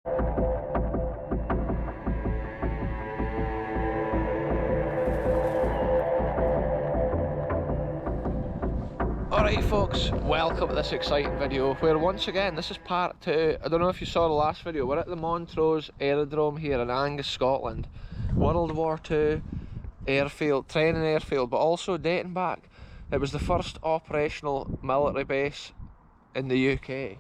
Alright folks, welcome to this exciting video where once again, this is part 2. I don't know if you saw the last video, we're at the Montrose aerodrome here in Angus, Scotland. World War II airfield, training airfield, but also dating back, it was the first operational military base in the UK.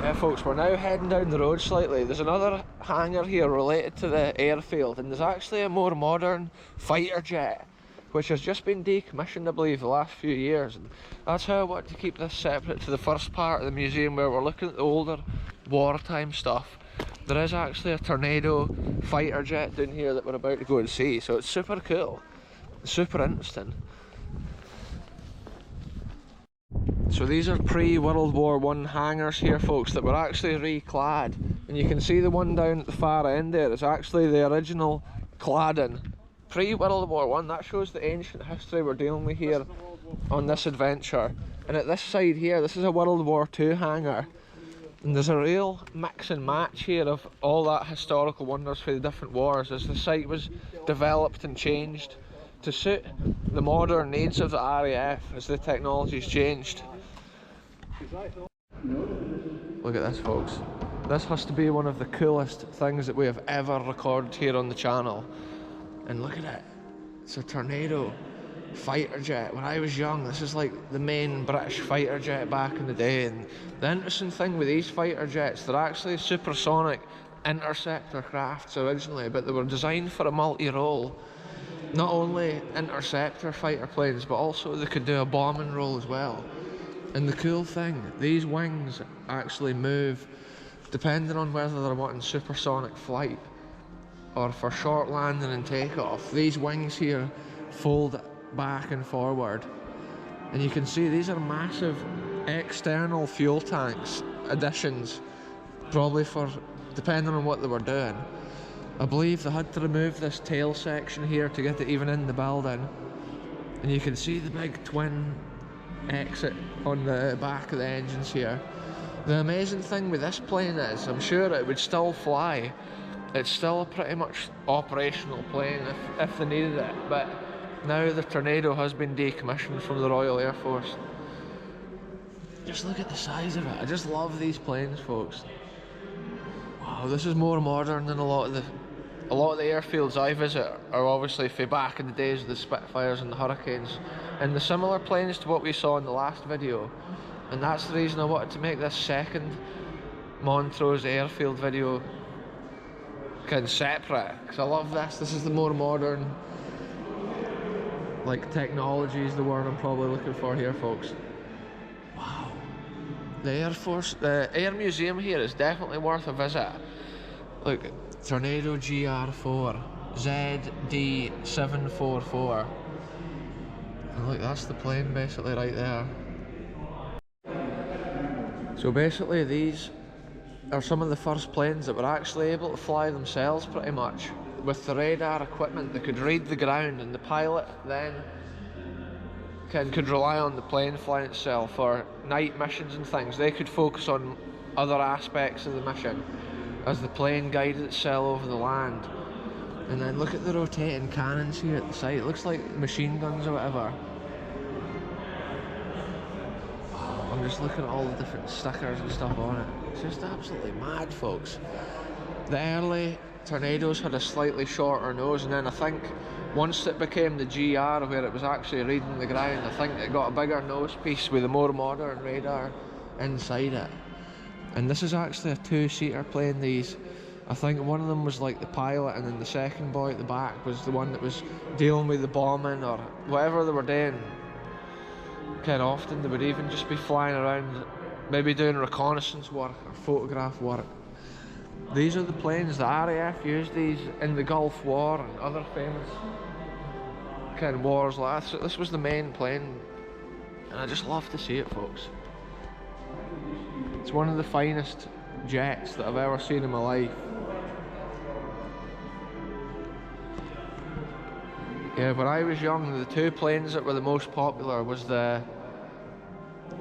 Yeah folks, we're now heading down the road slightly. There's another hangar here related to the airfield, and there's actually a more modern fighter jet which has just been decommissioned, I believe, the last few years. And that's how I want to keep this separate to the first part of the museum where we're looking at the older wartime stuff. There is actually a Tornado fighter jet down here that we're about to go and see, so it's super cool, super interesting. So these are pre-World War I hangars here folks that were actually reclad, and you can see the one down at the far end there is actually the original cladding pre-World War I. That shows the ancient history we're dealing with here on this adventure. And at this side here, this is a World War II hangar, and there's a real mix and match here of all that historical wonders for the different wars as the site was developed and changed to suit the modern needs of the RAF as the technology's changed. Look at this folks, this has to be one of the coolest things that we have ever recorded here on the channel. And look at it, it's a Tornado fighter jet. When I was young, this is like the main British fighter jet back in the day. And the interesting thing with these fighter jets, they're actually supersonic interceptor crafts originally, but they were designed for a multi-role. Not only interceptor fighter planes, but also they could do a bombing role as well. And the cool thing, these wings actually move depending on whether they're wanting supersonic flight or for short landing and takeoff. These wings here fold back and forward, and you can see these are massive external fuel tanks additions, probably for depending on what they were doing. I believe they had to remove this tail section here to get it even in the building, and you can see the big twin exit on the back of the engines here. The amazing thing with this plane is, I'm sure it would still fly. It's still a pretty much operational plane if they needed it, but now the Tornado has been decommissioned from the Royal Air Force. Just look at the size of it. I just love these planes folks. Wow, this is more modern than a lot of the airfields I visit are obviously from back in the days of the Spitfires and the Hurricanes, and the similar planes to what we saw in the last video. And that's the reason I wanted to make this second Montrose airfield video kind of separate, because I love this. This is the more modern, like, technology is the word I'm probably looking for here folks. Wow, the Air Museum here is definitely worth a visit. Look, Tornado GR4 ZD744, and look, that's the plane basically right there. So basically these are some of the first planes that were actually able to fly themselves pretty much. With the radar equipment, they could read the ground, and the pilot then could rely on the plane flying itself for night missions and things. They could focus on other aspects of the mission as the plane guided itself over the land. And then look at the rotating cannons here at the side. It looks like machine guns or whatever. I'm just looking at all the different stickers and stuff on it. It's just absolutely mad folks. The early Tornadoes had a slightly shorter nose, and then I think once it became the GR where it was actually reading the ground, I think it got a bigger nose piece with a more modern radar inside it. And this is actually a two-seater plane. These, I think one of them was like the pilot, and then the second boy at the back was the one that was dealing with the bombing or whatever they were doing. Quite often they would even just be flying around, maybe doing reconnaissance work or photograph work. These are the planes the RAF used these in the Gulf War and other famous kind of wars like that. So this was the main plane, and I just love to see it folks. It's one of the finest jets that I've ever seen in my life. Yeah, when I was young, the two planes that were the most popular was the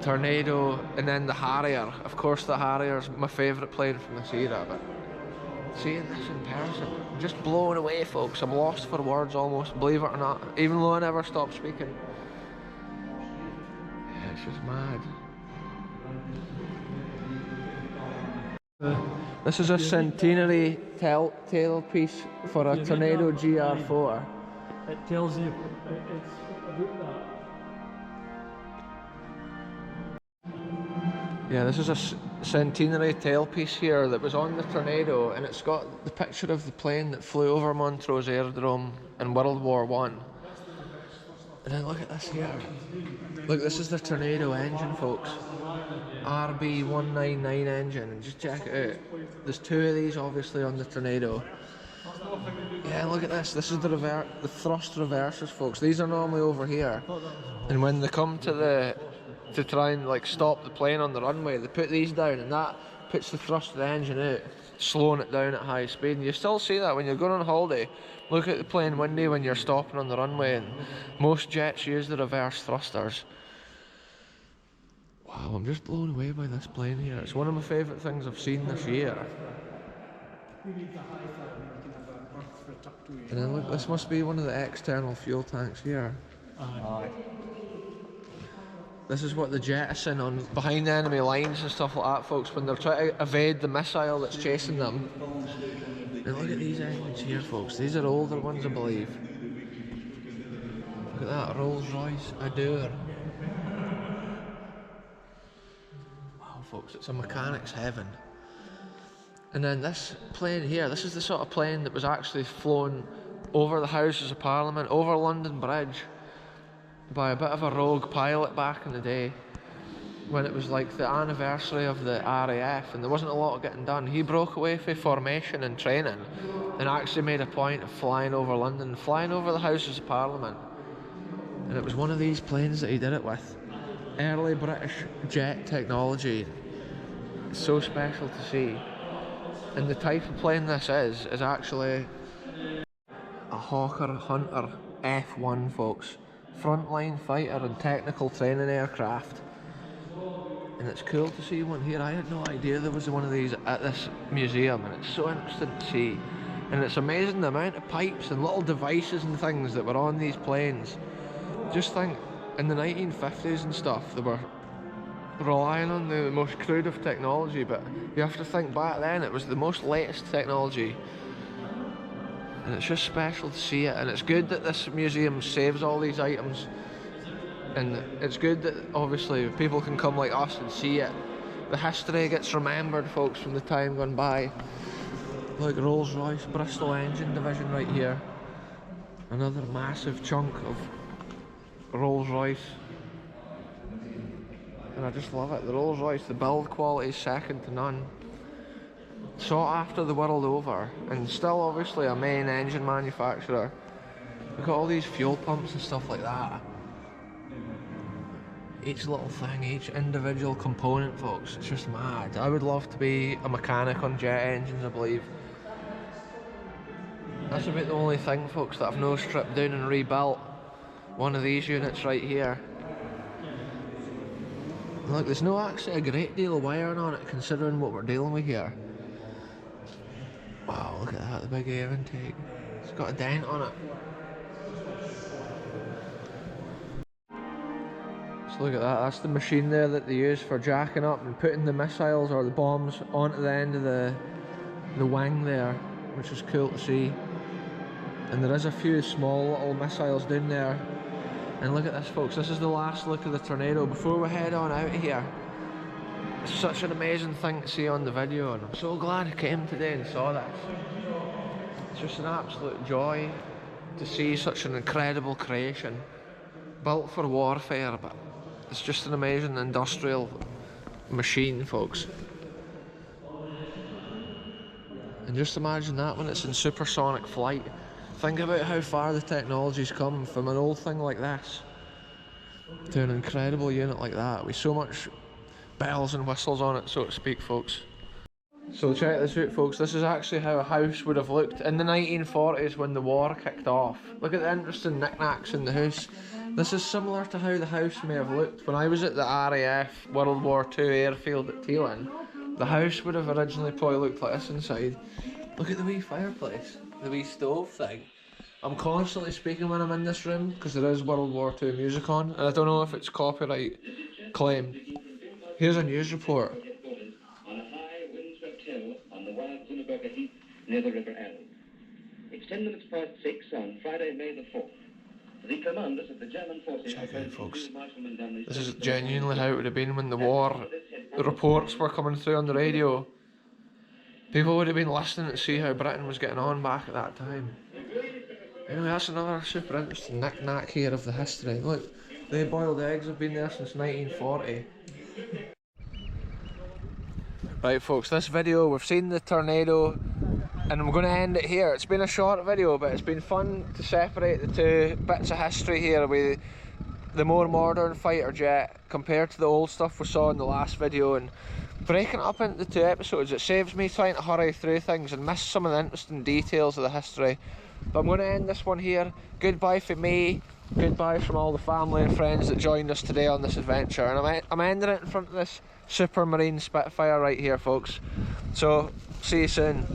Tornado, and then the Harrier. Of course, the Harrier's my favourite plane from this era, but seeing this in person, I'm just blown away, folks. I'm lost for words almost, believe it or not, even though I never stop speaking. Yeah, it's just mad. This is a centenary tailpiece for a Tornado GR4. It tells you it's about that. Yeah, this is a centenary tailpiece here that was on the Tornado, and it's got the picture of the plane that flew over Montrose Aerodrome in World War I. And then look at this here. Look, this is the Tornado engine, folks. RB199 engine, and just check it out. There's two of these obviously on the Tornado. Yeah, look at this. This is the thrust reversers, folks. These are normally over here, and when they come to try and like stop the plane on the runway, they put these down, and that puts the thrust of the engine out, slowing it down at high speed. And you still see that when you're going on holiday. Look at the plane window when you're stopping on the runway, and most jets use the reverse thrusters. Wow, I'm just blown away by this plane here. It's one of my favourite things I've seen this year. And then look, this must be one of the external fuel tanks here. This is what they jettison on behind enemy lines and stuff like that, folks, when they're trying to evade the missile that's chasing them. And look at these engines here, folks. These are older ones, I believe. Look at that, Rolls-Royce Adore. Wow, folks, it's a mechanic's heaven. And then this plane here, this is the sort of plane that was actually flown over the Houses of Parliament, over London Bridge, by a bit of a rogue pilot back in the day, when it was like the anniversary of the RAF and there wasn't a lot getting done. He broke away from formation and training and actually made a point of flying over London, flying over the Houses of Parliament. And it was one of these planes that he did it with. Early British jet technology. It's so special to see. And the type of plane this is actually a Hawker Hunter F1, folks. Frontline fighter and technical training aircraft. And it's cool to see one here. I had no idea there was one of these at this museum, and it's so interesting to see. And it's amazing the amount of pipes and little devices and things that were on these planes. Just think, in the 1950s and stuff, they were relying on the most crude of technology, but you have to think back then it was the most latest technology. And it's just special to see it, and it's good that this museum saves all these items, and it's good that obviously people can come like us and see it. The history gets remembered, folks, from the time gone by. Like Rolls-Royce Bristol engine division right here, another massive chunk of Rolls-Royce, and I just love it. The Rolls-Royce, the build quality is second to none. Sought after the world over, and still obviously a main engine manufacturer. We've got all these fuel pumps and stuff like that. Each little thing, each individual component, folks, it's just mad. I would love to be a mechanic on jet engines, I believe. That's about the only thing, folks, that I've no stripped down and rebuilt. One of these units right here. Look, there's no actually a great deal of wiring on it considering what we're dealing with here. Wow, look at that, the big air intake. It's got a dent on it. So look at that, that's the machine there that they use for jacking up and putting the missiles or the bombs onto the end of the wing there, which is cool to see. And there is a few small little missiles down there. And look at this, folks, this is the last look of the Tornado before we head on out of here. It's such an amazing thing to see on the video, and I'm so glad I came today and saw this. It's just an absolute joy to see such an incredible creation, built for warfare, but it's just an amazing industrial machine, folks. And just imagine that when it's in supersonic flight. Think about how far the technology's come from an old thing like this to an incredible unit like that with so much bells and whistles on it, so to speak, folks. So check this out, folks. This is actually how a house would have looked in the 1940s when the war kicked off. Look at the interesting knickknacks in the house. This is similar to how the house may have looked. When I was at the RAF World War II airfield at Teelan, the house would have originally probably looked like this inside. Look at the wee fireplace, the wee stove thing. I'm constantly speaking when I'm in this room because there is World War II music on, and I don't know if it's copyright claimed. Here's a news report. On a high windswept hill on the wild Zunneberger Heath near the River Elbe. It's 10 minutes past 6 on Friday, May the 4th. The commanders of the German forces... Check it out, folks. This is genuinely how it would have been when the war reports were coming through on the radio. People would have been listening to see how Britain was getting on back at that time. Anyway, that's another super interesting knick-knack here of the history. Look, the boiled eggs have been there since 1940. Right folks, this video, we've seen the tornado and I'm going to end it here. It's been a short video, but it's been fun to separate the two bits of history here with the more modern fighter jet compared to the old stuff we saw in the last video, and breaking it up into the two episodes. It saves me trying to hurry through things and miss some of the interesting details of the history. But I'm going to end this one here. Goodbye from me, goodbye from all the family and friends that joined us today on this adventure, and I'm ending it in front of this Supermarine Spitfire right here, folks. So see you soon.